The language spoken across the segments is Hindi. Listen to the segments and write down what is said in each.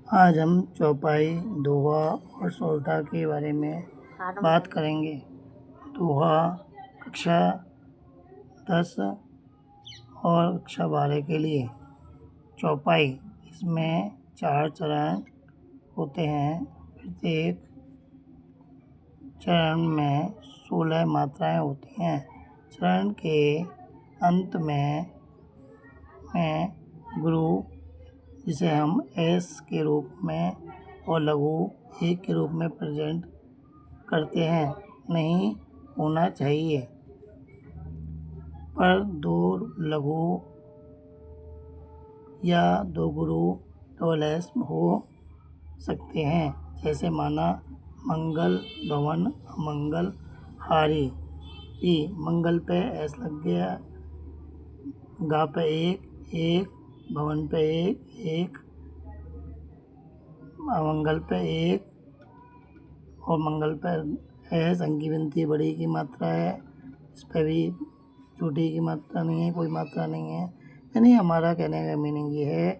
आज हम चौपाई, दोहा और सोरठा के बारे में बात करेंगे। दोहा कक्षा 10 और कक्षा 12 के लिए। चौपाई, इसमें 4 चरण होते हैं। प्रत्येक चरण में 16 मात्राएं होती हैं। चरण के अंत में गुरु, जिसे हम एस के रूप में और लघु एक के रूप में प्रेजेंट करते हैं, नहीं होना चाहिए, पर 2 लघु या 2 गुरु डबल एस हो सकते हैं। जैसे माना मंगल भवन अमंगल हारी। मंगल पे एस लग गया, गा पे एक, भवन पे एक, अमंगल पे एक और मंगल पे एस। अंकी बिनती बड़ी की मात्रा है, इस पर भी छोटी की मात्रा नहीं है, कोई मात्रा नहीं है। यानी हमारा कहने का मीनिंग ये है,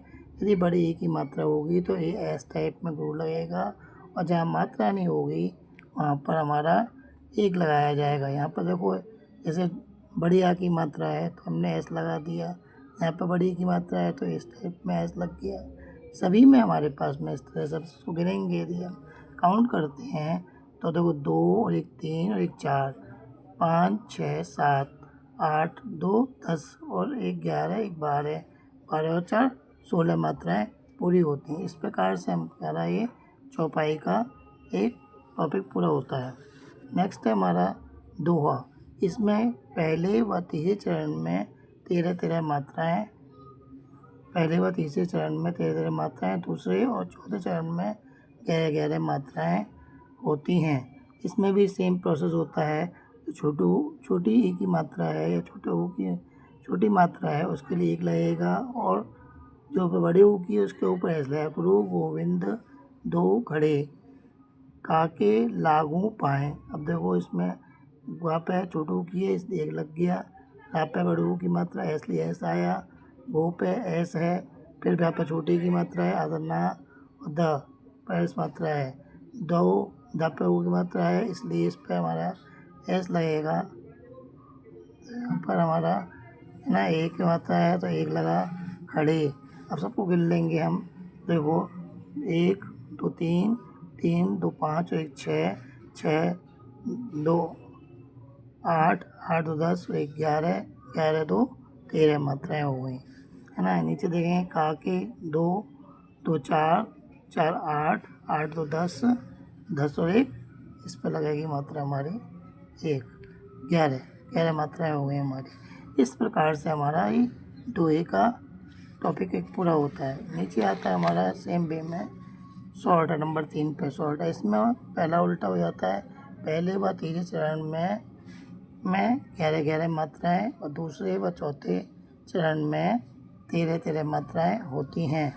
यदि बड़ी की मात्रा होगी तो ये एस टाइप में गुरु लगेगा, और जहाँ मात्रा नहीं होगी वहाँ पर हमारा एक लगाया जाएगा। यहाँ पर देखो, जैसे बड़ी आ की मात्रा है तो हमने एस लगा दिया, यहाँ पर बड़ी की मात्रा है तो इस टाइप में एस लग गया। सभी में हमारे पास में इस तरह से सब गिनेंगे, यदि हम काउंट करते हैं तो देखो 2 और 1 3 और 1 4, 5 6 7 8 2 10 और 1 11, 1 12, 12 और 4 16 मात्राएं पूरी होती हैं। इस प्रकार से हमारा ये चौपाई का एक टॉपिक पूरा होता है। नेक्स्ट है हमारा दोहा। इसमें पहले व तीसरे चरण में 13-13 मात्राएं, पहले व तीसरे चरण में 13-13 मात्राएं, दूसरे और चौथे चरण में 11-11 मात्राएं होती हैं। इसमें भी सेम प्रोसेस होता है। छोटी ई की मात्रा है या छोटे ऊ की छोटी मात्रा है, उसके लिए 1 लगेगा, और जो बड़े ऊ की है उसके ऊपर एस लगेगा। गुरु गोविंद 2 खड़े, काके लागू पाएँ। अब देखो, इसमें वहाँ पे छोटू की है इसलिए 1 लग गया, यहाँ पे बड़ू की मात्रा एस लिए एस आया, वो पे एस है, फिर यहाँ पे छोटी की मात्रा है आदरना, और द पर एस मात्रा है, दो द पे ऊ की मात्रा है, इसलिए इस पे हमारा एस लगेगा। यहाँ पर हमारा ना 1 की मात्रा है तो 1 लगा, खड़े। अब सबको गिन लेंगे हम। देखो 1 2 3 3 2 5 और 1 6 6 2 8 8 2 10 और 1 11 11 2 13 मात्राएं हो गई, है ना। नीचे देखेंगे का के 2 2 4 4 8 8 2 10 10 और 1, इस पर लगेगी मात्रा हमारी 1, 11 मात्राएं हो गई हमारी। इस प्रकार से हमारा ये दोहे का टॉपिक एक पूरा होता है। नीचे आता है हमारा सेम वे में सोरठा, नंबर 3 पे सोरठा। इसमें पहला उल्टा हो जाता है। पहले व तीसरे चरण में 11-11 मात्राएं और दूसरे व चौथे चरण में 13-13 मात्राएं होती हैं।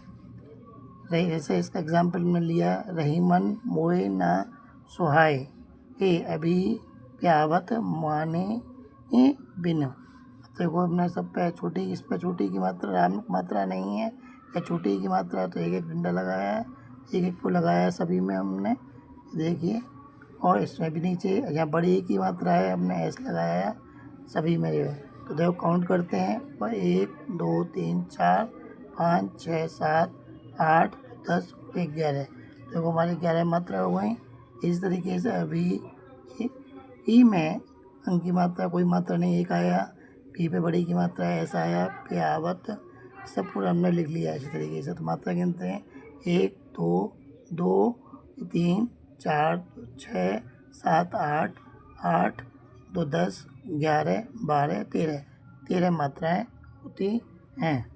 जैसे इसका एग्जाम्पल में लिया, रहीमन मोए ना सुहाए, हे अभी प्यावत माने बिन। देखो हमने सब पे छोटी, इस पे छोटी की मात्रा नहीं है, या छोटी की मात्रा है तो 1-1 डंडा लगाया है, 1-1 को लगाया है सभी में हमने, देखिए। और इसमें भी नीचे यहाँ बड़ी की मात्रा है, हमने एस लगाया है सभी में जो है। तो देखो काउंट करते हैं, 1 2 3 4 5 6 7 8 10 और 11। देखो हमारी 11 मात्रा हो गई। इस तरीके से अभी ई में अंक की मात्रा कोई मात्रा नहीं, 1 आया, पी पे बड़ी की मात्रा है, ऐसा आया, पे आवत, सब पूरा हमने लिख लिया इसी तरीके से। तो मात्रा गिनते हैं, 1 2 2 3 4 6 7 8 8 2 10 11 12 13 13 मात्राएं होती हैं।